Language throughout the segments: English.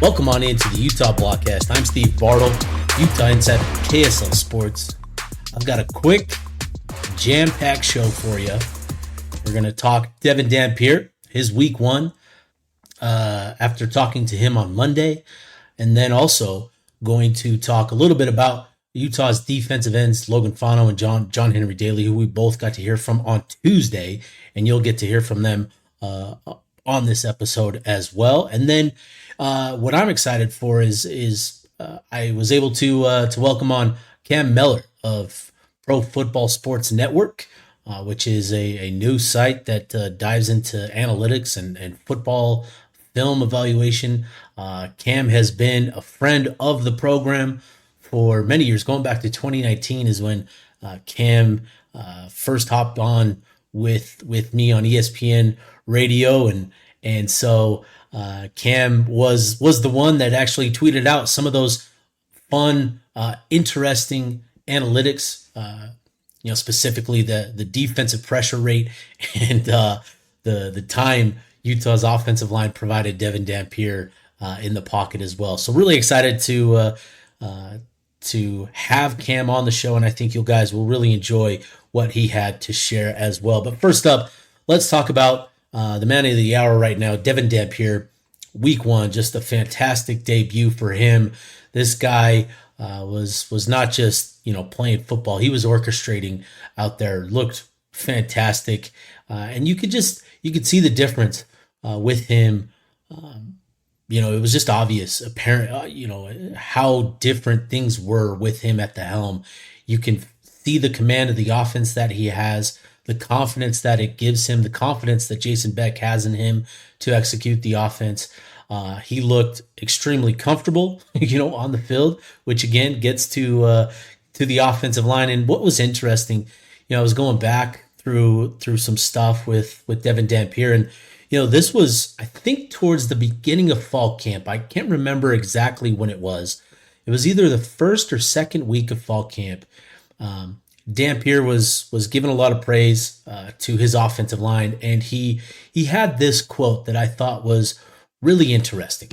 Welcome on into the Utah Blockcast. I'm Steve Bartle, Utah Insider for KSL Sports. I've got a quick, jam-packed show for you. We're going to talk Devon Dampier, his week one, after talking to him on Monday, and then also going to talk a little bit about Utah's defensive ends, Logan Fano and John Henry Daley, who we both got to hear from on Tuesday, and you'll get to hear from them on this episode as well. And then what I'm excited for is I was able to welcome on Cam Mellor of Pro Football Sports Network, which is a new site that dives into analytics and football film evaluation. Cam has been a friend of the program for many years. Going back to 2019 is when Cam first hopped on with me on ESPN radio, and so Cam was the one that actually tweeted out some of those fun, interesting analytics, specifically the defensive pressure rate and the time Utah's offensive line provided Devon Dampier in the pocket as well. So really excited to have Cam on the show, and I think you guys will really enjoy what he had to share as well. But first up, let's talk about the man of the hour right now, Devon Dampier. Week one, just a fantastic debut for him. This guy was not just playing football; he was orchestrating out there. Looked fantastic, and you could see the difference with him. It was just obvious, apparent, how different things were with him at the helm. You can see the command of the offense that he has, the confidence that it gives him, the confidence that Jason Beck has in him to execute the offense. He looked extremely comfortable, on the field, which again gets to the offensive line. And what was interesting, I was going back through some stuff with Devon Dampier, and this was, I think, towards the beginning of fall camp. I can't remember exactly when it was. It was either the first or second week of fall camp. Dampier was given a lot of praise to his offensive line, and he had this quote that I thought was really interesting.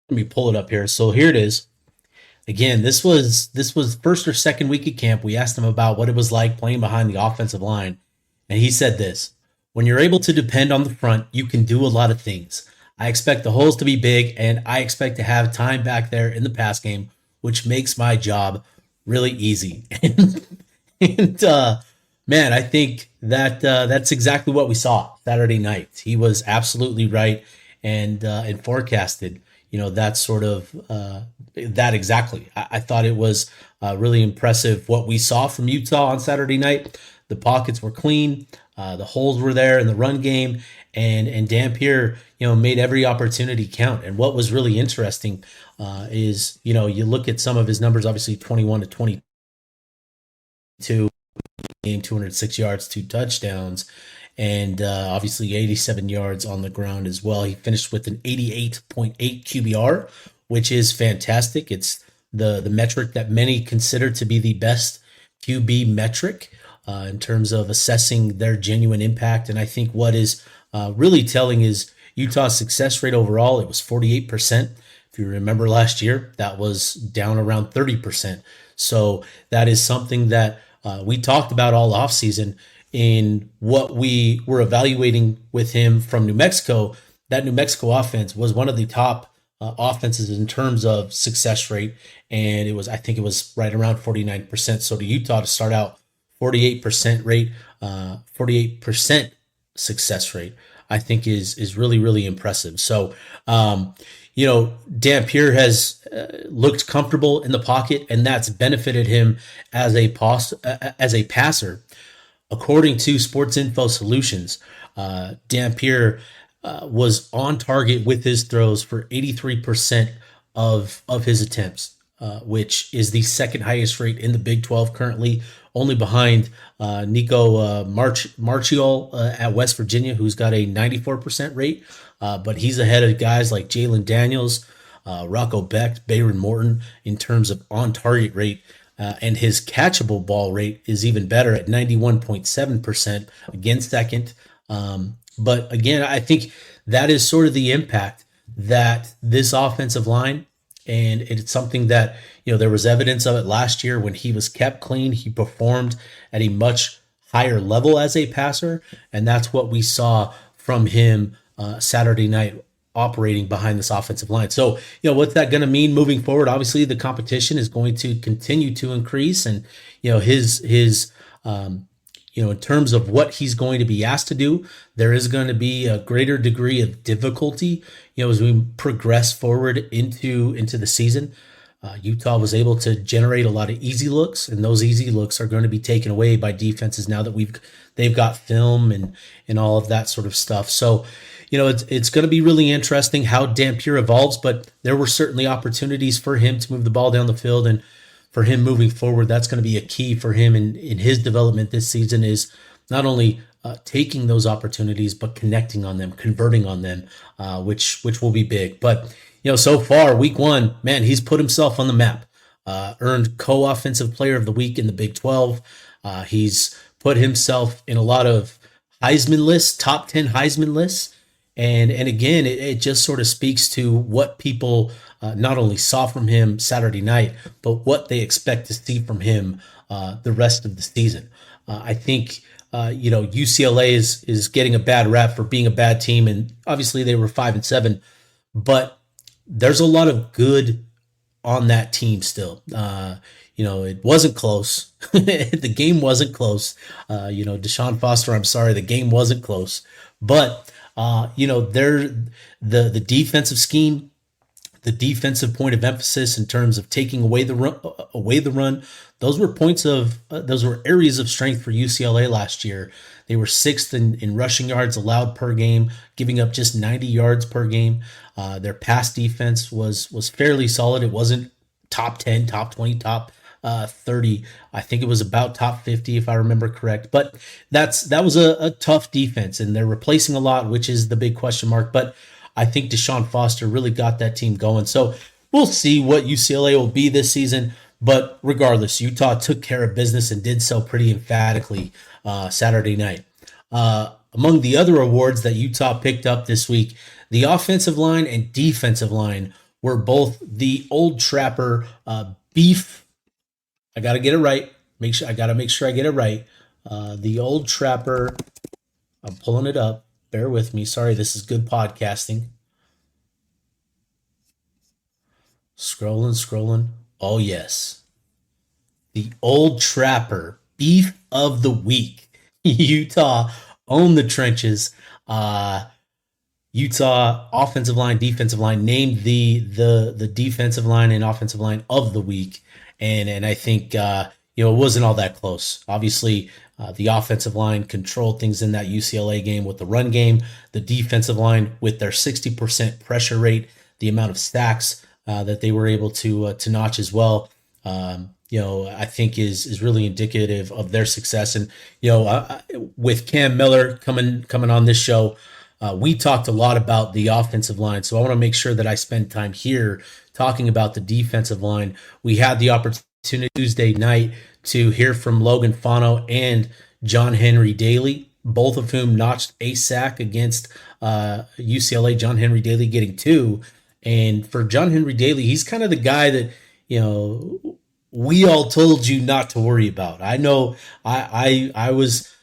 Let me pull it up here. So here it is. Again, this was first or second week of camp. We asked him about what it was like playing behind the offensive line, and he said this: "When you're able to depend on the front, you can do a lot of things. I expect the holes to be big, and I expect to have time back there in the pass game, which makes my job really easy." and man, I think that that's exactly what we saw Saturday night. He was absolutely right, and forecasted, that sort of that exactly. I thought it was really impressive what we saw from Utah on Saturday night. The pockets were clean, the holes were there in the run game, and Dampier, made every opportunity count. And what was really interesting is, you look at some of his numbers, obviously 21 to 22, game 206 yards, 2 touchdowns, and obviously 87 yards on the ground as well. He finished with an 88.8 QBR, which is fantastic. It's the metric that many consider to be the best QB metric in terms of assessing their genuine impact. And I think what is really telling is Utah's success rate overall. It was 48%. If you remember last year, that was down around 30%. So that is something that we talked about all offseason in what we were evaluating with him from New Mexico. That New Mexico offense was one of the top offenses in terms of success rate, and I think it was right around 49%. So to Utah to start out 48% success rate, I think is really, really impressive. So, Dampier has looked comfortable in the pocket, and that's benefited him as a passer. According to Sports Info Solutions, Dampier was on target with his throws for 83% of his attempts, which is the second highest rate in the Big 12 currently, only behind Nico Marchiol at West Virginia, who's got a 94% rate. But he's ahead of guys like Jalen Daniels, Rocco Becht, Bayron Morton in terms of on-target rate. And his catchable ball rate is even better at 91.7%, again second. But again, I think that is sort of the impact that this offensive line, and it's something that, there was evidence of it last year when he was kept clean. He performed at a much higher level as a passer, and that's what we saw from him Saturday night operating behind this offensive line. So, what's that going to mean moving forward? Obviously, the competition is going to continue to increase, and his in terms of what he's going to be asked to do, there is going to be a greater degree of difficulty, as we progress forward into the season. Utah was able to generate a lot of easy looks, and those easy looks are going to be taken away by defenses now that they've got film and all of that sort of stuff. So, it's going to be really interesting how Dampier evolves, but there were certainly opportunities for him to move the ball down the field, and for him moving forward, that's going to be a key for him in his development this season, is not only taking those opportunities, but connecting on them, converting on them, which will be big. But, so far, week one, man, he's put himself on the map, earned co-offensive player of the week in the Big 12. He's put himself in a lot of Heisman lists, top 10 Heisman lists. And again, it just sort of speaks to what people not only saw from him Saturday night, but what they expect to see from him the rest of the season. I think, UCLA is getting a bad rap for being a bad team, and obviously they were 5-7, but there's a lot of good on that team still. It wasn't close. The game wasn't close. Deshaun Foster, I'm sorry, the game wasn't close, but they're the defensive scheme, the defensive point of emphasis in terms of taking away the run. Those were areas of strength for UCLA last year. They were sixth in rushing yards allowed per game, giving up just 90 yards per game. Their pass defense was fairly solid. It wasn't top 10, top 20, top 30. I think it was about top 50 if I remember correct. But that was a tough defense, and they're replacing a lot, which is the big question mark. But I think Deshaun Foster really got that team going. So we'll see what UCLA will be this season. But regardless, Utah took care of business and did so pretty emphatically Saturday night. Among the other awards that Utah picked up this week, the offensive line and defensive line were both the Old Trapper Beef. I got to get it right. I got to make sure I get it right. The Old Trapper. I'm pulling it up. Bear with me. Sorry, this is good podcasting. Scrolling. Oh, yes. The Old Trapper Beef of the Week. Utah owned the trenches. Utah offensive line, defensive line named the defensive line and offensive line of the week. And I think, it wasn't all that close. Obviously, the offensive line controlled things in that UCLA game with the run game. The defensive line with their 60% pressure rate, the amount of sacks that they were able to notch as well, I think is really indicative of their success. And, with Cam Mellor coming on this show, we talked a lot about the offensive line. So I want to make sure that I spend time here talking about the defensive line. We had the opportunity Tuesday night to hear from Logan Fano and John Henry Daley, both of whom notched a sack against UCLA. John Henry Daley getting 2. And for John Henry Daley, he's kind of the guy that, we all told you not to worry about. I know I was,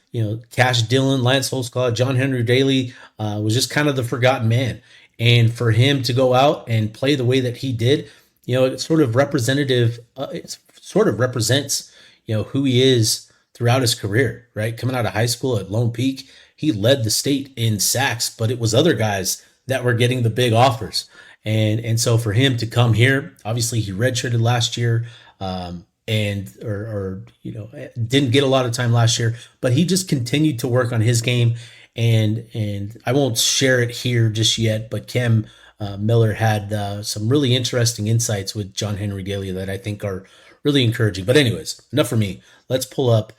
Cash Dillon, Lance Holtzclaw, John Henry Daley was just kind of the forgotten man. And for him to go out and play the way that he did, it's sort of representative. It sort of represents, who he is throughout his career, right? Coming out of high school at Lone Peak, he led the state in sacks, but it was other guys that were getting the big offers. And so for him to come here, obviously he redshirted last year, didn't get a lot of time last year, but he just continued to work on his game. And I won't share it here just yet, but Cam Mellor had some really interesting insights with John Henry Daley that I think are really encouraging. But anyways, enough for me. Let's pull up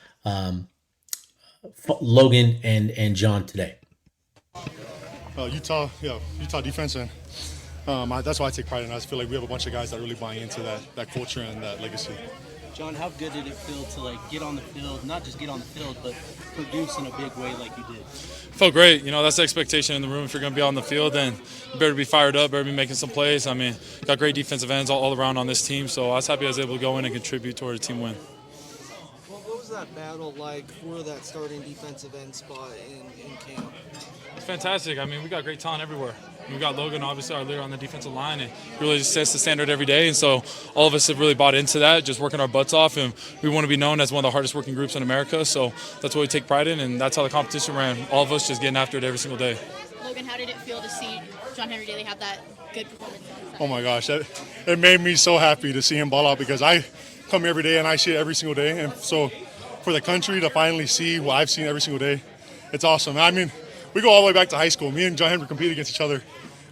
Logan and John today. Utah defense, and that's why I take pride in it. I just feel like we have a bunch of guys that really buy into that culture and that legacy. John, how good did it feel to get on the field, not just get on the field, but produce in a big way like you did? Felt great. That's the expectation in the room. If you're going to be on the field, then you better be fired up, better be making some plays. Got great defensive ends all around on this team, so I was happy I was able to go in and contribute toward a team win. What was that battle like for that starting defensive end spot in camp? It's fantastic. We got great talent everywhere. We got Logan, obviously, our leader on the defensive line, and really just sets the standard every day. And so all of us have really bought into that, just working our butts off. And we want to be known as one of the hardest working groups in America. So that's what we take pride in, and that's how the competition ran. All of us just getting after it every single day. Logan, how did it feel to see John Henry Daley have that good performance? Oh my gosh, it made me so happy to see him ball out, because I come here every day and I see it every single day. And so for the country to finally see what I've seen every single day, it's awesome. We go all the way back to high school. Me and John Henry compete against each other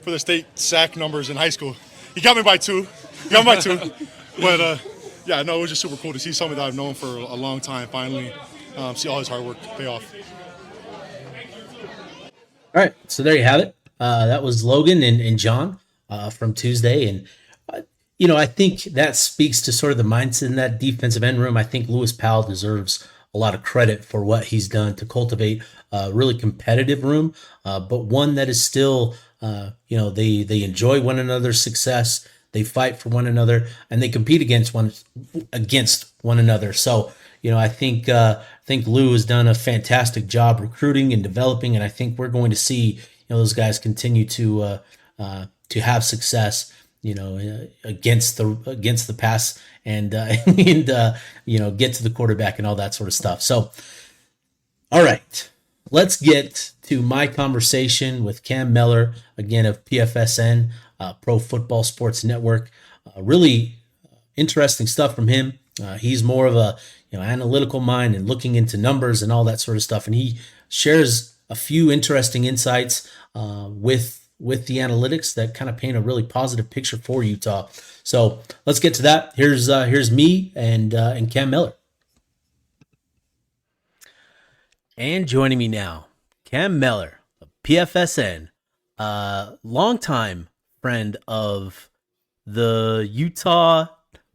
for the state sack numbers in high school. He got me by two. But, it was just super cool to see somebody that I've known for a long time finally see all his hard work pay off. All right, so there you have it. That was Logan and John from Tuesday. And, I think that speaks to sort of the mindset in that defensive end room. I think Lewis Powell deserves a lot of credit for what he's done to cultivate a really competitive room, but one that is still, they enjoy one another's success, they fight for one another, and they compete against one another. So, I think Lou has done a fantastic job recruiting and developing, and I think we're going to see those guys continue to have success. Against the pass and get to the quarterback and all that sort of stuff. So, all right, let's get to my conversation with Cam Mellor, again of PFSN, Pro Football Sports Network. Really interesting stuff from him. He's more of a analytical mind and looking into numbers and all that sort of stuff, and he shares a few interesting insights with the analytics that kind of paint a really positive picture for Utah. So let's get to that. Here's me and Cam Mellor. And joining me now, Cam Mellor of PFSN, longtime friend of the Utah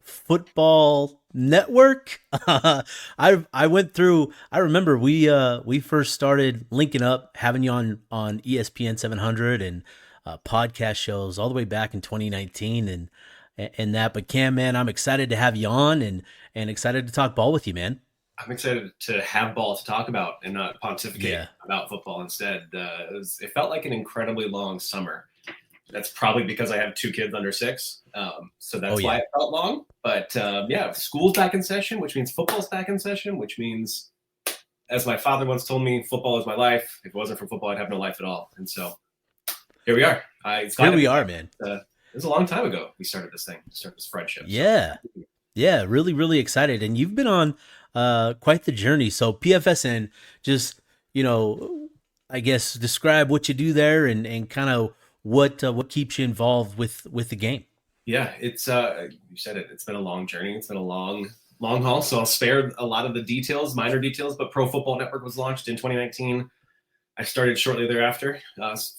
Football Network. I remember we first started linking up, having you on ESPN 700 and podcast shows all the way back in 2019 and that. But Cam, man, I'm excited to have you on and excited to talk ball with you, man. I'm excited to have ball to talk about and not pontificate about football instead. It felt like an incredibly long summer. That's probably because I have two kids under 6. So that's why it felt long. But school's back in session, which means football's back in session, which means, as my father once told me, football is my life. If it wasn't for football, I'd have no life at all. And so here we are. Man. It was a long time ago we started this friendship. Yeah. So. Yeah, really, really excited. And you've been on quite the journey. So PFSN, just, I guess describe what you do there and kind of what keeps you involved with the game. Yeah, it's you said it. It's been a long journey. It's been a long haul. So I'll spare a lot of the details, minor details. But Pro Football Network was launched in 2019. I started shortly thereafter,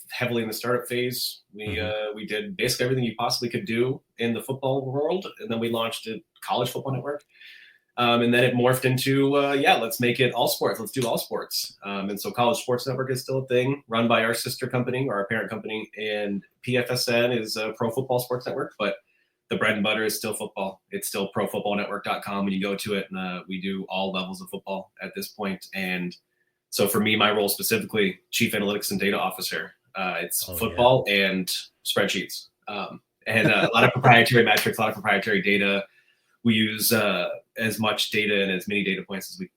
heavily in the startup phase. We did basically everything you possibly could do in the football world, and then we launched a College Football Network. And then it morphed into, let's make it all sports. Let's do all sports. And so College Sports Network is still a thing, run by our sister company or our parent company. And PFSN is a Pro Football Sports Network, but the bread and butter is still football. It's still profootballnetwork.com when you go to it. And we do all levels of football at this point. And so for me, my role specifically, Chief Analytics and Data Officer, it's football and spreadsheets. And a lot of proprietary metrics, a lot of proprietary data. We use as much data and as many data points as we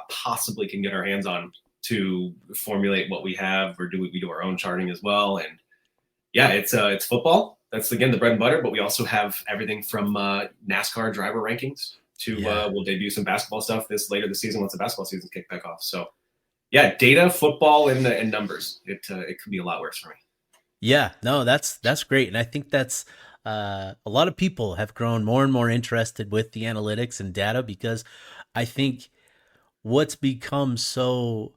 possibly can get our hands on to formulate what we have, or we do our own charting as well. And it's football. That's again the bread and butter. But we also have everything from NASCAR driver rankings to we'll debut some basketball stuff later this season once the basketball season kick back off. So data, football, and numbers. It could be a lot worse for me. Yeah, no, that's great, and I think that's. A lot of people have grown more and more interested with the analytics and data, because I think what's become so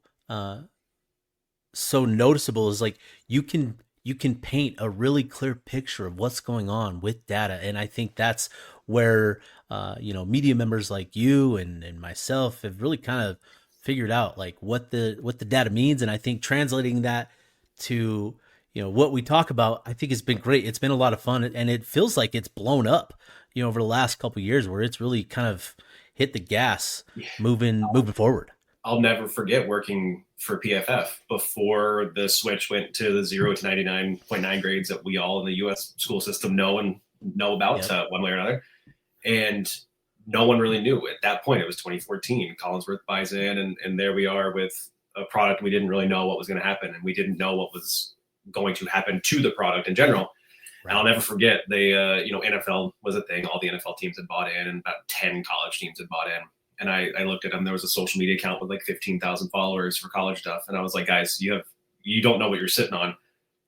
noticeable is like you can you can paint a really clear picture of what's going on with data. And I think that's where, media members like you and myself have really kind of figured out like what the data means. And I think translating that to, what we talk about, I think has been great. It's been a lot of fun, and it feels like it's blown up, over the last couple of years where it's really kind of hit the gas moving forward. I'll never forget working for PFF before the switch went to the 0 to 99.9 grades that we all in the U.S. school system know about one way or another. And no one really knew at that point. It was 2014. Collinsworth buys in, and there we are with a product we didn't really know what was going to happen, and we didn't know what was going to happen to the product in general. Right. And I'll never forget, they, NFL was a thing. All the NFL teams had bought in, and about 10 college teams had bought in. And I looked at them. There was a social media account with like 15,000 followers for college stuff. And I was like, guys, you don't know what you're sitting on.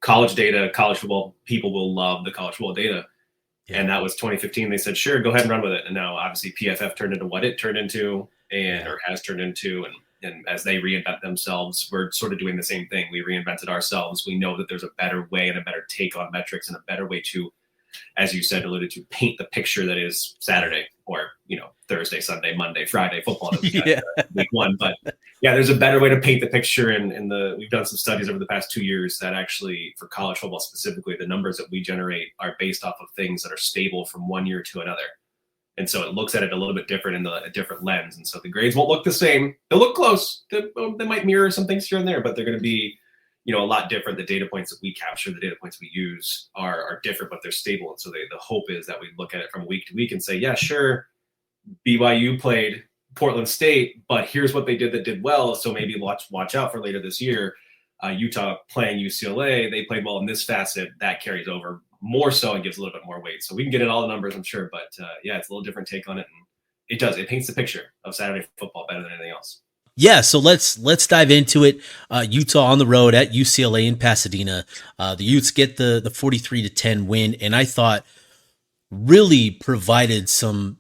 College data, college football, people will love the college football data. Yeah. And that was 2015. They said, sure, go ahead and run with it. And now obviously PFF turned into what it turned into or has turned into. And as they reinvent themselves, we're sort of doing the same thing. We reinvented ourselves. We know that there's a better way and a better take on metrics and a better way to, as you said, alluded to, paint the picture that is Saturday or, Thursday, Sunday, Monday, Friday football week one. But yeah, there's a better way to paint the picture. And we've done some studies over the past 2 years that actually for college football specifically, the numbers that we generate are based off of things that are stable from one year to another. And so it looks at it a little bit different in a different lens. And so the grades won't look the same. They'll look close. They might mirror some things here and there, but they're going to be, a lot different. The data points that we capture, the data points we use are different, but they're stable. And so the hope is that we look at it from week to week and say, yeah, sure, BYU played Portland State, but here's what they did that did well. So maybe watch out for later this year. Utah playing UCLA, they played well in this facet. That carries over more so and gives a little bit more weight. So we can get in all the numbers, I'm sure. But it's a little different take on it. And it paints the picture of Saturday football better than anything else. Yeah, so let's dive into it. Utah on the road at UCLA in Pasadena. The Utes get the 43-10 win, and I thought really provided some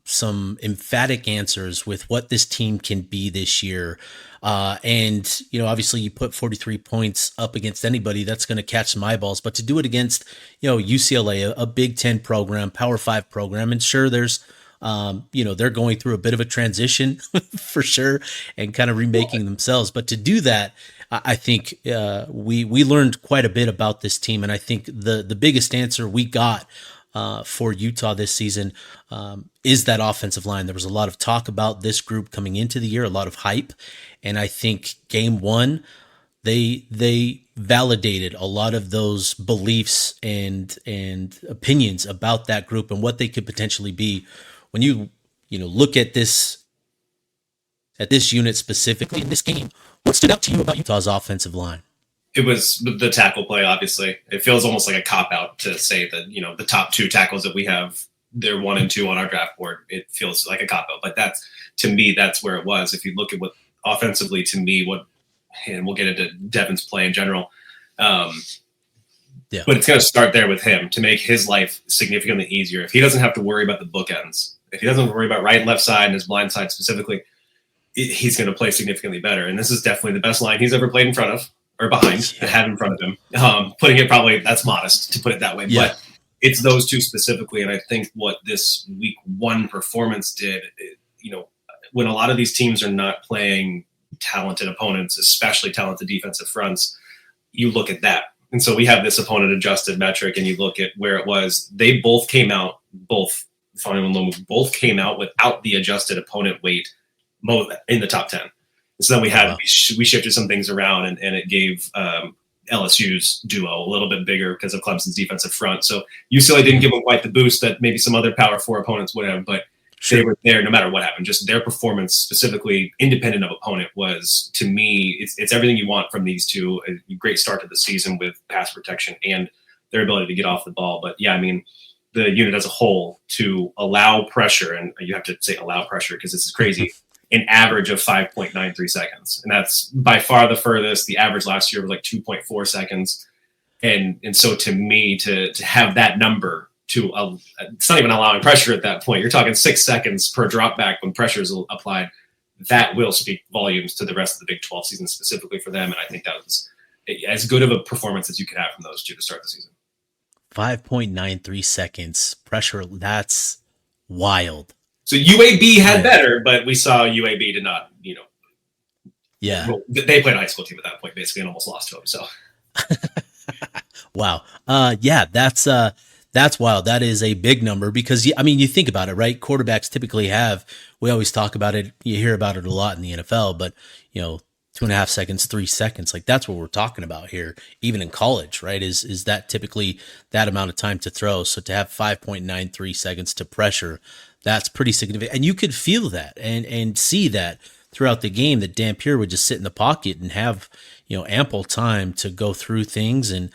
emphatic answers with what this team can be this year. And obviously you put 43 points up against anybody, that's going to catch some eyeballs. But to do it against UCLA, a Big Ten program, Power 5 program, and sure, there's they're going through a bit of a transition for sure and kind of remaking themselves. But to do that, I think we learned quite a bit about this team. And I think the biggest answer we got for Utah this season is that offensive line. There was a lot of talk about this group coming into the year, a lot of hype. And I think game one, they validated a lot of those beliefs and opinions about that group and what they could potentially be. When you look at this unit specifically in this game, what stood out to you about Utah's offensive line? It was the tackle play, obviously. It feels almost like a cop-out to say that, the top two tackles that we have, they're 1 and 2 on our draft board. It feels like a cop-out. But to me, that's where it was. If you look at what offensively, to me, and we'll get into Devon's play in general, but it's going to start there with him to make his life significantly easier. If he doesn't have to worry about the bookends, if he doesn't worry about right and left side and his blind side specifically, he's going to play significantly better. And this is definitely the best line he's ever played in front of. Or behind to have in front of him. Putting it probably, that's modest to put it that way. Yeah. But it's those two specifically. And I think what this week one performance did, when a lot of these teams are not playing talented opponents, especially talented defensive fronts, you look at that. And so we have this opponent adjusted metric and you look at where it was. They both came out, Fano and Logan both came out without the adjusted opponent weight in the top 10. So then we shifted some things around and it gave LSU's duo a little bit bigger because of Clemson's defensive front. So UCLA didn't give them quite the boost that maybe some other Power 4 opponents would have, but they were there no matter what happened. Just their performance, specifically independent of opponent, was, to me, it's everything you want from these two. A great start to the season with pass protection and their ability to get off the ball. But yeah, I mean, the unit as a whole to allow pressure, and you have to say allow pressure because this is crazy, an average of 5.93 seconds. And that's by far the furthest. The average last year was like 2.4 seconds. And so to me, to have that number, it's not even allowing pressure at that point. You're talking 6 seconds per drop back when pressure is applied. That will speak volumes to the rest of the Big 12 season specifically for them. And I think that was as good of a performance as you could have from those two to start the season. 5.93 seconds pressure. That's wild. So UAB had better, but we saw UAB did not, Yeah. well, they played a high school team at that point, basically, and almost lost to them. So, Wow. Yeah, that's wild. That is a big number because, I mean, you think about it, right? Quarterbacks typically we always talk about it. You hear about it a lot in the NFL, but 2.5 seconds, 3 seconds, like that's what we're talking about here. Even in college, right? Is that typically that amount of time to throw? So to have 5.93 seconds to pressure, that's pretty significant. And you could feel that and see that throughout the game, that Dampier would just sit in the pocket and have, ample time to go through things. And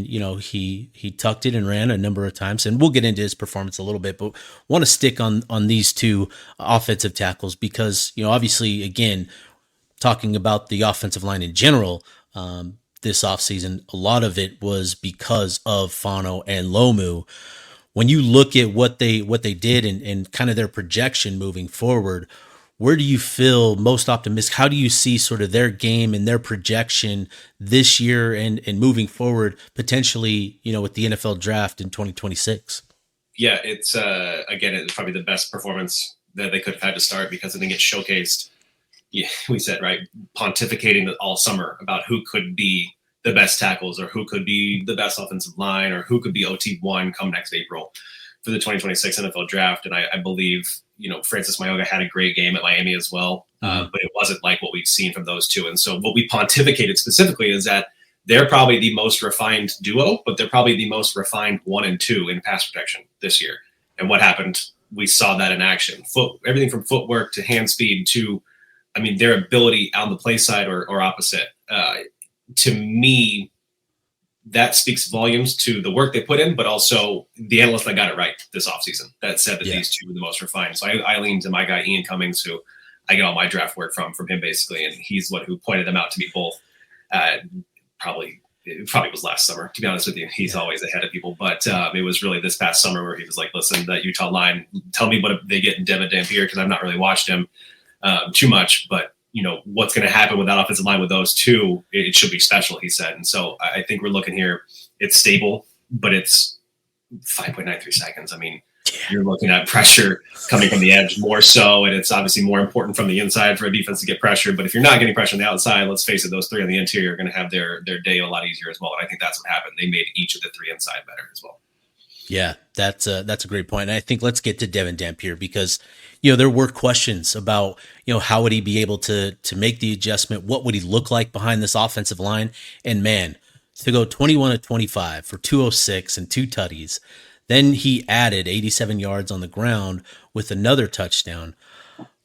he tucked it and ran a number of times, and we'll get into his performance a little bit, but want to stick on these two offensive tackles because, obviously, again, talking about the offensive line in general, this offseason, a lot of it was because of Fano and Lomu. When you look at what they did and kind of their projection moving forward, where do you feel most optimistic? How do you see sort of their game and their projection this year and moving forward, potentially, with the NFL draft in 2026? Yeah, it's again, it's probably the best performance that they could have had to start because I think it showcased, we said, right, pontificating all summer about who could be the best tackles or who could be the best offensive line or who could be OT1 come next April for the 2026 NFL draft. And I believe, Francis Mayoga had a great game at Miami as well, but it wasn't like what we've seen from those two. And so what we pontificated specifically is that they're probably the most refined duo, but they're probably the most refined 1 and 2 in pass protection this year. And what happened? We saw that in action. Everything from footwork to hand speed to, their ability on the play side or opposite. To me, that speaks volumes to the work they put in, but also the analyst that got it right this offseason that said that these two were the most refined. So I leaned to my guy, Ian Cummings, who I get all my draft work from him basically. And he's who pointed them out to me both. It probably was last summer, to be honest with you. He's always ahead of people, but it was really this past summer where he was like, listen, that Utah line, tell me what they get in Devon Dampier, because I've not really watched him too much, but what's going to happen with that offensive line with those two, it should be special, he said. And so I think we're looking here, it's stable, but it's 5.93 seconds. You're looking at pressure coming from the edge more so, and it's obviously more important from the inside for a defense to get pressure. But if you're not getting pressure on the outside, let's face it, those three on the interior are going to have their day a lot easier as well. And I think that's what happened. They made each of the three inside better as well. Yeah, that's a great point. And I think let's get to Devon Dampier because, there were questions about, how would he be able to make the adjustment? What would he look like behind this offensive line? And man, to go 21 of 25 for 206 and 2 tutties. Then he added 87 yards on the ground with another touchdown.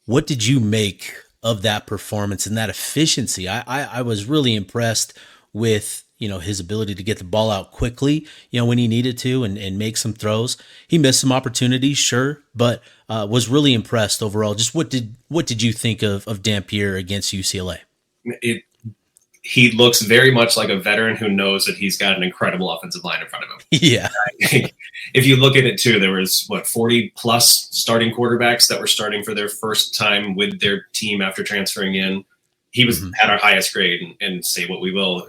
What did you make of that performance and that efficiency? I was really impressed with, his ability to get the ball out quickly, when he needed to and make some throws. He missed some opportunities, sure, but was really impressed overall. Just what did you think of Dampier against UCLA? He looks very much like a veteran who knows that he's got an incredible offensive line in front of him. Yeah. If you look at it too, there was 40 plus starting quarterbacks that were starting for their first time with their team after transferring in. He was at our highest grade, and say what we will.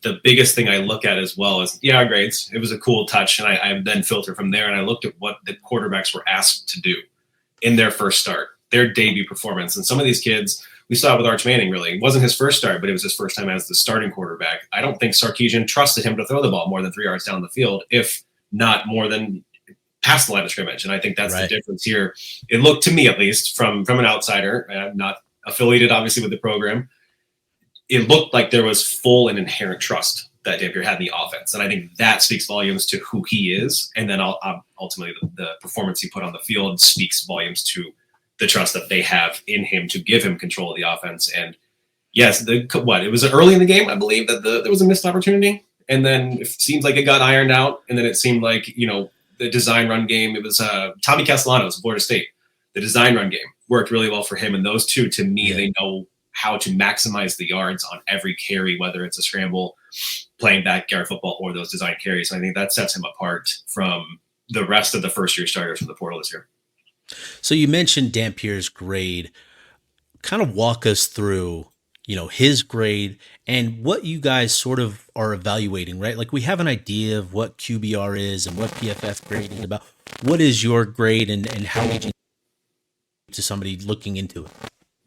The biggest thing I look at as well is, our grades. It was a cool touch, and I then filter from there, and I looked at what the quarterbacks were asked to do in their first start, their debut performance. And some of these kids, we saw it with Arch Manning, really. It wasn't his first start, but it was his first time as the starting quarterback. I don't think Sarkisian trusted him to throw the ball more than 3 yards down the field, if not more than past the line of scrimmage. And I think that's the difference here. It looked, to me at least, from an outsider, not affiliated, obviously, with the program, it looked like there was full and inherent trust that Dampier had in the offense. And I think that speaks volumes to who he is. And then ultimately the performance he put on the field speaks volumes to the trust that they have in him to give him control of the offense. And yes, it was early in the game, I believe, that there was a missed opportunity. And then it seems like it got ironed out. And then it seemed like, the design run game, it was Tommy Castellanos, Florida State. The design run game worked really well for him. And those two, to me, they know how to maximize the yards on every carry, whether it's a scramble, playing backyard football, or those design carries. And I think that sets him apart from the rest of the first-year starters from the portal this year. So you mentioned Dampier's grade. Kind of walk us through, his grade and what you guys sort of are evaluating, right? Like, we have an idea of what QBR is and what PFF grade is about. What is your grade, and how would you to somebody looking into it?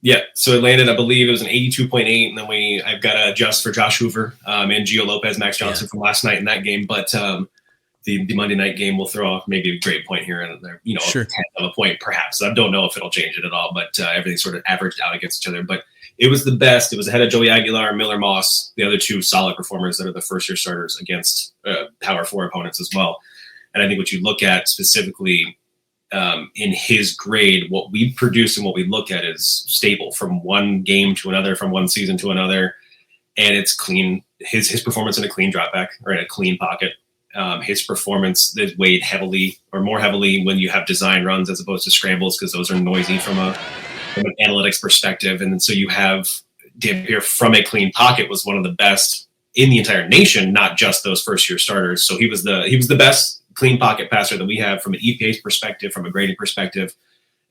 Yeah, so it landed, I believe it was an 82.8, and then I've got to adjust for Josh Hoover and Gio Lopez, Max Johnson from last night in that game. But the Monday night game will throw off maybe a grade point here and there, Sure. a tenth of a point perhaps. I don't know if it'll change it at all, but everything's sort of averaged out against each other. But it was the best. It was ahead of Joey Aguilar and Miller Moss, the other two solid performers that are the first-year starters against Power 4 opponents as well. And I think what you look at specifically in his grade, what we produce and what we look at is stable from one game to another, from one season to another, and it's clean. His performance in a clean drop back or in a clean pocket. His performance is weighed heavily or more heavily when you have design runs as opposed to scrambles, because those are noisy from an analytics perspective. And then so you have Dampier from a clean pocket was one of the best in the entire nation, not just those first year starters. So he was the best clean pocket passer that we have from an EPA perspective, from a grading perspective.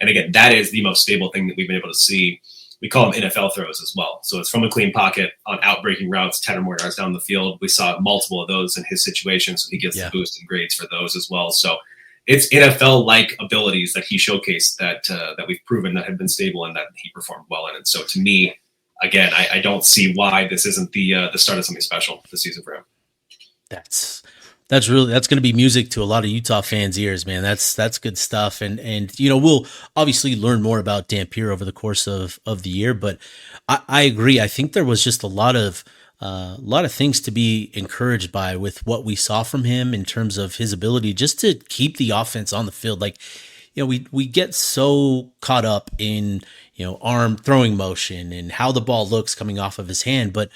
And again, that is the most stable thing that we've been able to see. We call them NFL throws as well. So it's from a clean pocket on outbreaking routes, 10 or more yards down the field. We saw multiple of those in his situation, so he gets the boost in grades for those as well. So it's NFL-like abilities that he showcased that we've proven that have been stable and that he performed well in. And so to me, again, I don't see why this isn't the start of something special this season for him. That's going to be music to a lot of Utah fans' ears, man. That's good stuff. And we'll obviously learn more about Dampier over the course of the year, but I agree. I think there was just a lot of things to be encouraged by with what we saw from him in terms of his ability just to keep the offense on the field. Like, we get so caught up in, arm throwing motion and how the ball looks coming off of his hand, but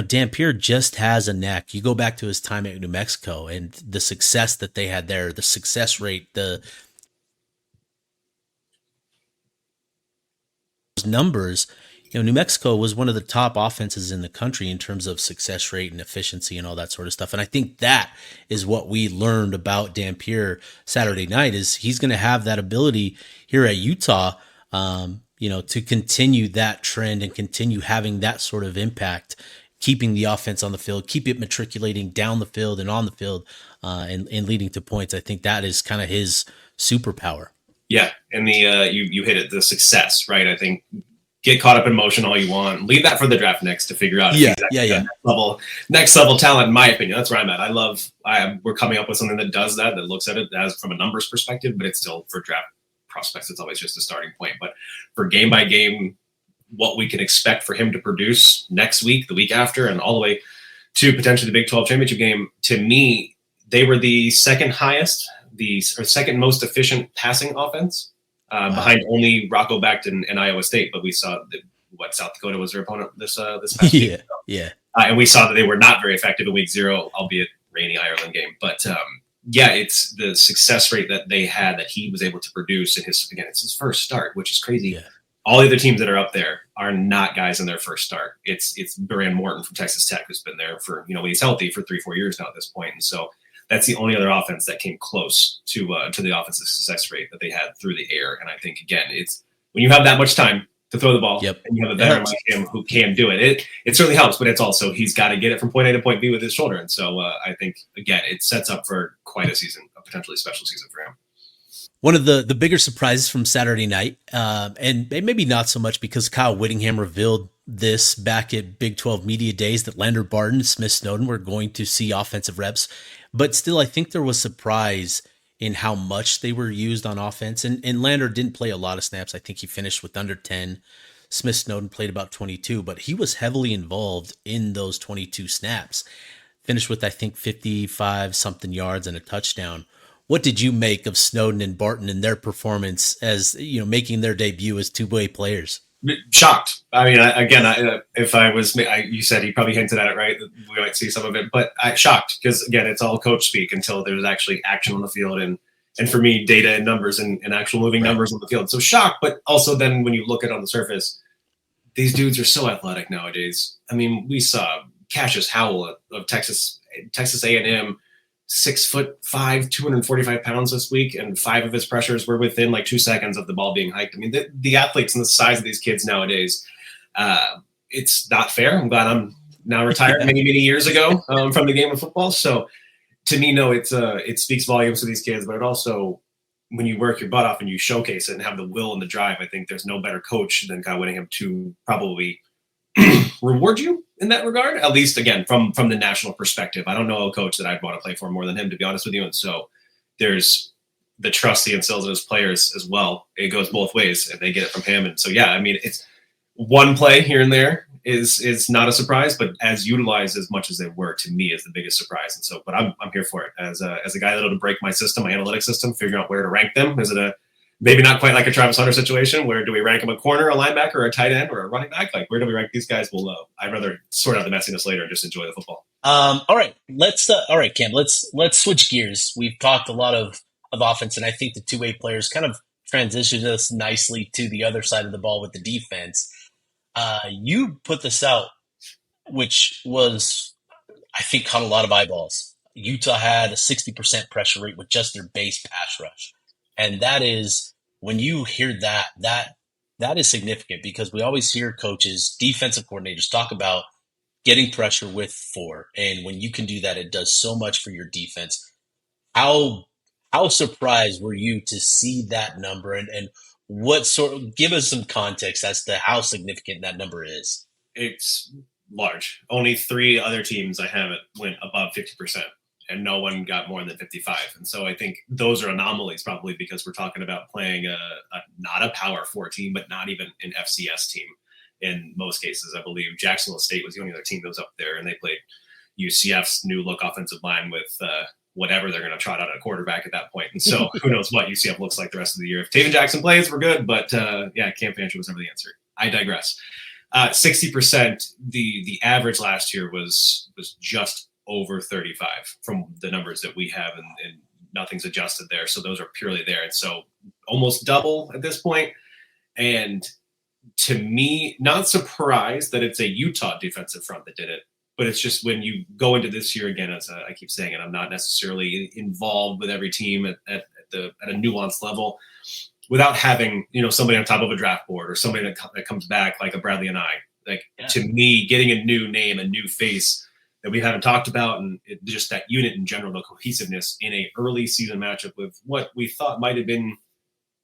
Dampier just has a knack. You go back to his time at New Mexico and the success that they had there, the success rate, the numbers. New Mexico was one of the top offenses in the country in terms of success rate and efficiency and all that sort of stuff. And I think that is what we learned about Dampier Saturday night, is he's going to have that ability here at Utah, to continue that trend and continue having that sort of impact, keeping the offense on the field, keep it matriculating down the field and on the field, and leading to points. I think that is kind of his superpower. Yeah. And you hit it, the success, right? I think get caught up in motion all you want. Leave that for the draft next to figure out. Next level talent, in my opinion. That's where I'm at. We're coming up with something that does that looks at it as from a numbers perspective, but it's still for draft prospects. It's always just a starting point. But for game by game, what we can expect for him to produce next week, the week after, and all the way to potentially the Big 12 championship game, to me, they were the second second most efficient passing offense, behind only Rocco Becht and Iowa State. But we saw South Dakota was their opponent this past week. Yeah. And we saw that they were not very effective in week 0, albeit rainy Ireland game. But it's the success rate that they had that he was able to produce in it's his first start, which is crazy. Yeah. All the other teams that are up there are not guys in their first start. It's Duran Morton from Texas Tech, who's been there for, when he's healthy, for 3-4 years now at this point. And so that's the only other offense that came close to the offensive success rate that they had through the air. And I think, again, it's when you have that much time to throw the ball, and you have a veteran like him who can do it, it certainly helps, but it's also, he's got to get it from point A to point B with his shoulder. And so I think, again, it sets up for quite a season, a potentially special season for him. One of the bigger surprises from Saturday night, and maybe not so much because Kyle Whittingham revealed this back at Big 12 Media Days, that Lander Barton and Smith Snowden were going to see offensive reps. But still, I think there was surprise in how much they were used on offense. And Lander didn't play a lot of snaps. I think he finished with under 10. Smith Snowden played about 22, but he was heavily involved in those 22 snaps. Finished with, I think, 55-something yards and a touchdown. What did you make of Snowden and Barton and their performance as, making their debut as two-way players? Shocked. I mean, if I was, you said he probably hinted at it, right? We might see some of it, but I shocked because, again, it's all coach speak until there's actually action on the field, and for me, data and numbers and actual moving numbers on the field. So shocked, but also then when you look at it on the surface, these dudes are so athletic nowadays. I mean, we saw Cassius Howell of Texas A&M, 6'5", 245 pounds this week, and 5 of his pressures were within like 2 seconds of the ball being hiked. I mean, the athletes and the size of these kids nowadays, it's not fair. I'm glad I'm now retired many years ago from the game of football. So to me, no, it speaks volumes to these kids, but it also, when you work your butt off and you showcase it and have the will and the drive, I think there's no better coach than Kyle Whittingham to probably reward you in that regard. At least, again, from the national perspective, I don't know a coach that I'd want to play for more than him, to be honest with you. And so there's the trust he instills in his players as well. It goes both ways, and they get it from him. And so, yeah, I mean, it's one play here and there is not a surprise, but as utilized as much as they were, to me, is the biggest surprise. And so, but I'm here for it as a guy that'll break my system, my analytics system, figuring out where to rank them. Is it maybe not quite like a Travis Hunter situation where do we rank him a corner, a linebacker, or a tight end, or a running back? Like, where do we rank these guys below? I'd rather sort out the messiness later and just enjoy the football. All right, Cam, let's switch gears. We've talked a lot of offense, and I think the two-way players kind of transitioned us nicely to the other side of the ball with the defense. You put this out, which was, I think, caught a lot of eyeballs. Utah had a 60% pressure rate with just their base pass rush. And that is, when you hear that is significant, because we always hear coaches, defensive coordinators talk about getting pressure with 4. And when you can do that, it does so much for your defense. How surprised were you to see that number, and what sort of, give us some context as to how significant that number is? It's large. Only 3 other teams I have it went above 50%, and no one got more than 55. And so I think those are anomalies, probably because we're talking about playing not a Power 4 team, but not even an FCS team in most cases. I believe Jacksonville State was the only other team that was up there, and they played UCF's new look offensive line with whatever they're going to trot out a quarterback at that point. And so who knows what UCF looks like the rest of the year. If Taven Jackson plays, we're good. But yeah, Cam Fancher was never the answer. I digress. 60%, the average last year was just over 35 from the numbers that we have, and nothing's adjusted there. So those are purely there. And so almost double at this point. And to me, not surprised that it's a Utah defensive front that did it. But it's just when you go into this year again, as I keep saying it, I'm not necessarily involved with every team at a nuanced level without having, somebody on top of a draft board or somebody that comes back like a Bradley and I. To me, getting a new name, a new face that we haven't talked about, and just that unit in general, the cohesiveness in a early season matchup with what we thought might have been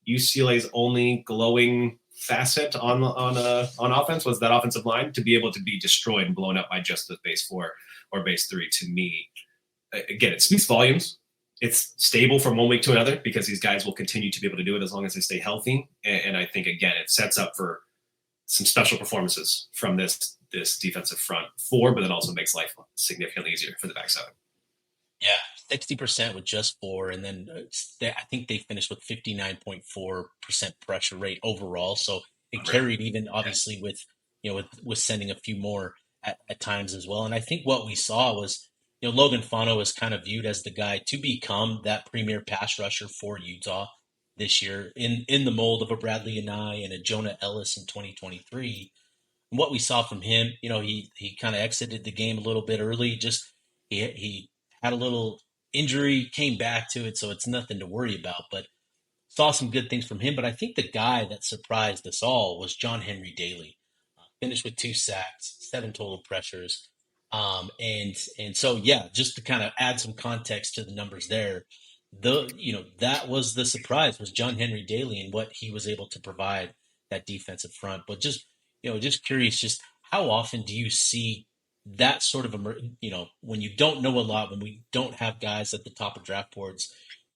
UCLA's only glowing facet on offense was that offensive line, to be able to be destroyed and blown up by just the base 4 or base 3. To me, again, it speaks volumes. It's stable from one week to another because these guys will continue to be able to do it as long as they stay healthy. And I think, again, it sets up for some special performances from this defensive front 4, but then also makes life significantly easier for the back 7. Yeah, 60% with just 4, and then I think they finished with 59.4% pressure rate overall. So it carried even, obviously, with sending a few more at times as well. And I think what we saw was, Logan Fano is kind of viewed as the guy to become that premier pass rusher for Utah this year, in the mold of a Bradley and I and a Jonah Ellis in 2023. And what we saw from him, he kind of exited the game a little bit early. Just he had a little injury, came back to it, so it's nothing to worry about. But saw some good things from him. But I think the guy that surprised us all was John Henry Daley. Finished with 2 sacks, 7 total pressures. And so, yeah, just to kind of add some context to the numbers there, that was the surprise, was John Henry Daley and what he was able to provide that defensive front. But just curious, just how often do you see that sort of, when you don't know a lot, when we don't have guys at the top of draft boards,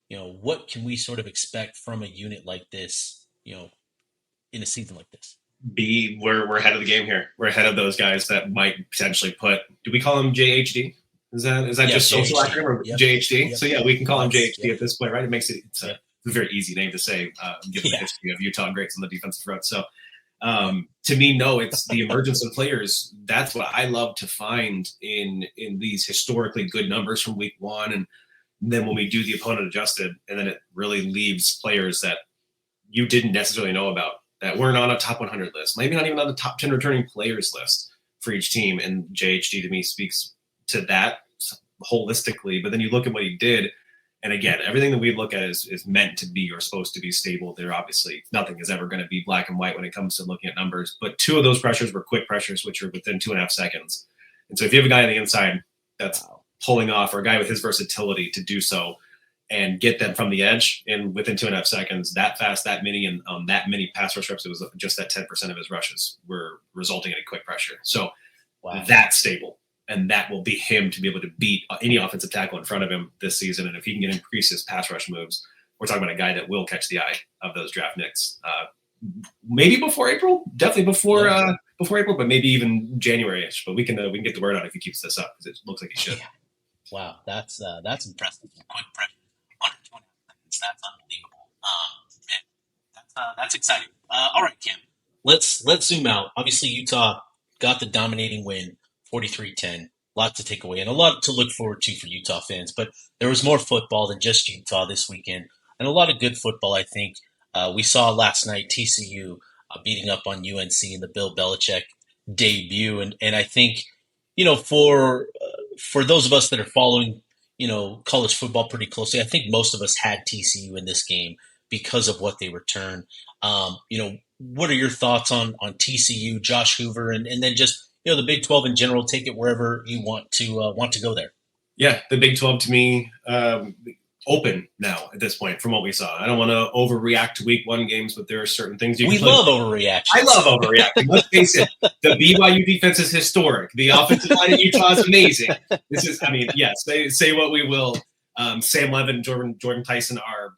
what can we sort of expect from a unit like this, in a season like this? We're ahead of the game here. We're ahead of those guys that might potentially put, do we call him JHD? Is that just social acronym, or JHD? Yep. So yeah, we can call him JHD at this point, right? It makes it's a very easy name to say, given the history of Utah greats on the defensive front. So to me, no, it's the emergence of players. That's what I love to find in these historically good numbers from week 1. And then when we do the opponent adjusted, and then it really leaves players that you didn't necessarily know about, that weren't on a top 100 list, maybe not even on the top 10 returning players list for each team. And JHD to me speaks to that holistically. But then you look at what he did And again, everything that we look at is meant to be or supposed to be stable. There obviously nothing is ever going to be black and white when it comes to looking at numbers. But 2 of those pressures were quick pressures, which are within 2.5 seconds. And so if you have a guy on the inside that's pulling off, or a guy with his versatility to do so and get them from the edge, and within 2.5 seconds, that fast, that many, and that many pass rush reps, it was just that 10% of his rushes were resulting in a quick pressure. So that's stable. And that will be him to be able to beat any offensive tackle in front of him this season. And if he can increase his pass rush moves, we're talking about a guy that will catch the eye of those draft nicks. Maybe before April, definitely before April, but maybe even January-ish. But we can get the word out if he keeps this up, because it looks like he should. Yeah. Wow, that's impressive. Quick pressure, under 2.5 seconds. That's unbelievable. That's exciting. All right, Cam. Let's zoom out. Obviously, Utah got the dominating win. 43-10, a lot to take away and a lot to look forward to for Utah fans. But there was more football than just Utah this weekend, and a lot of good football, I think. We saw last night TCU beating up on UNC in the Bill Belichick debut. And I think, for those of us that are following, college football pretty closely, I think most of us had TCU in this game because of what they returned. What are your thoughts on TCU, Josh Hoover, and then just the Big 12 in general? Take it wherever you want to go there. Yeah, the Big 12 to me, open now at this point from what we saw. I don't want to overreact to week 1 games, but there are certain things we love overreaction. I love overreacting. Let's face it, the BYU defense is historic. The offensive line at Utah is amazing. This is, yes, say what we will. Sam Levin, Jordan Tyson are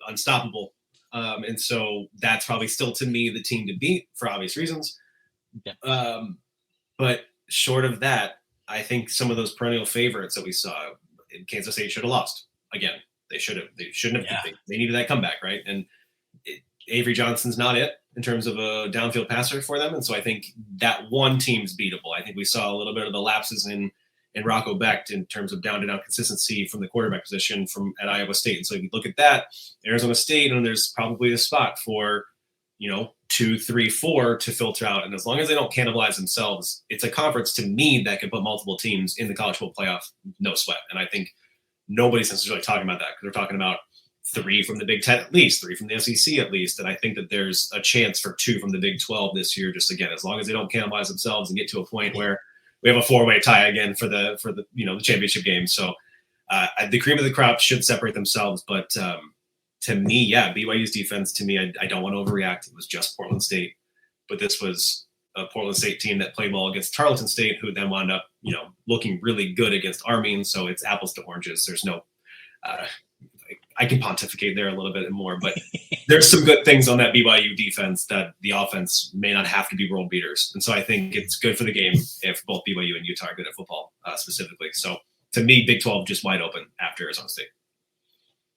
unstoppable. And so that's probably still, to me, the team to beat for obvious reasons. Yeah. But short of that, I think some of those perennial favorites that we saw in Kansas State should have lost. Again, they shouldn't have. Yeah. They needed that comeback, right? And Avery Johnson's not it in terms of a downfield passer for them. And so I think that one team's beatable. I think we saw a little bit of the lapses in Rocco Becht in terms of down-to-down consistency from the quarterback position at Iowa State. And so if you look at that, Arizona State, and there's probably a spot for, 2, 3, 4 to filter out. And as long as they don't cannibalize themselves, it's a conference to me that can put multiple teams in the college football playoff, no sweat. And I think nobody's necessarily talking about that, because they're talking about 3 from the Big 10 at least, 3 from the SEC at least. And I think that there's a chance for 2 from the Big 12 this year, just again, as long as they don't cannibalize themselves and get to a point where we have a 4-way tie again for the the championship game. So the cream of the crop should separate themselves. But to me, BYU's defense, to me, I don't want to overreact. It was just Portland State. But this was a Portland State team that played well against Tarleton State, who then wound up, looking really good against Army. And so it's apples to oranges. There's no I can pontificate there a little bit more, but there's some good things on that BYU defense that the offense may not have to be world beaters. And so I think it's good for the game if both BYU and Utah are good at football specifically. So to me, Big 12 just wide open after Arizona State.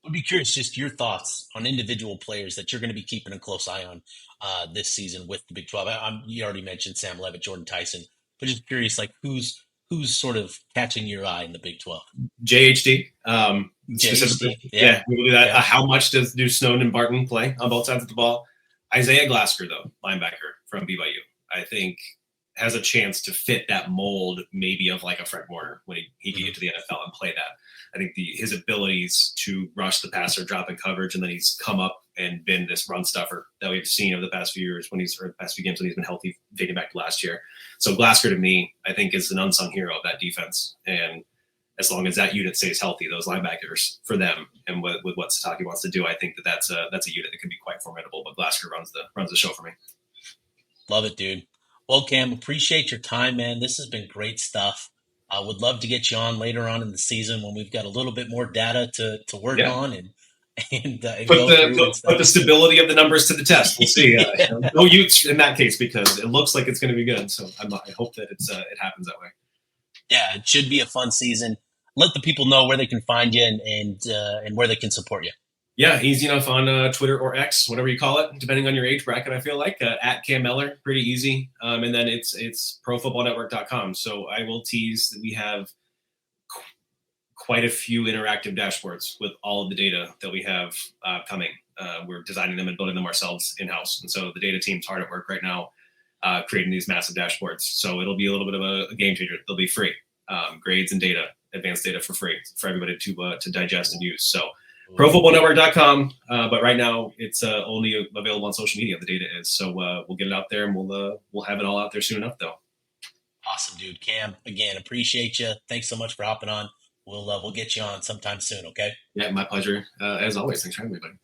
I'd be curious just your thoughts on individual players that you're going to be keeping a close eye on this season with the Big 12. You already mentioned Sam Levitt, Jordan Tyson, but just curious, like who's sort of catching your eye in the Big 12? JHD. JHD. Yeah, we will do that. Yeah. How much do Snowden and Barton play on both sides of the ball? Isaiah Glasgow, though, linebacker from BYU, I think has a chance to fit that mold maybe of like a Fred Warner when he can get to the NFL and play that. I think his abilities to rush the passer, drop in coverage, and then he's come up and been this run stuffer that we've seen over the past few years the past few games when he's been healthy, dating back to last year. So Glasgow, to me, I think is an unsung hero of that defense. And as long as that unit stays healthy, those linebackers for them and with what Satake wants to do, I think that's a unit that can be quite formidable. But Glasgow runs the show for me. Love it, dude. Well, Cam, appreciate your time, man. This has been great stuff. I would love to get you on later on in the season when we've got a little bit more data to work on and put the stability of the numbers to the test. We'll see. No Utes in that case because it looks like it's going to be good. So I hope that it happens that way. Yeah, it should be a fun season. Let the people know where they can find you and where they can support you. Yeah, easy enough on Twitter or X, whatever you call it, depending on your age bracket, I feel like. At Cam Mellor, pretty easy. And then it's profootballnetwork.com. So I will tease that we have quite a few interactive dashboards with all of the data that we have coming. We're designing them and building them ourselves in-house. And so the data team's hard at work right now creating these massive dashboards. So it'll be a little bit of a game changer. They'll be free. Grades and data advanced data for free for everybody to digest and use. So profootballnetwork.com, but right now it's only available on social media. The data is, so we'll get it out there, and we'll have it all out there soon enough, though. Awesome, dude. Cam, again, appreciate you. Thanks so much for hopping on. We'll get you on sometime soon. Okay. Yeah, my pleasure. As always, thanks for having me, buddy.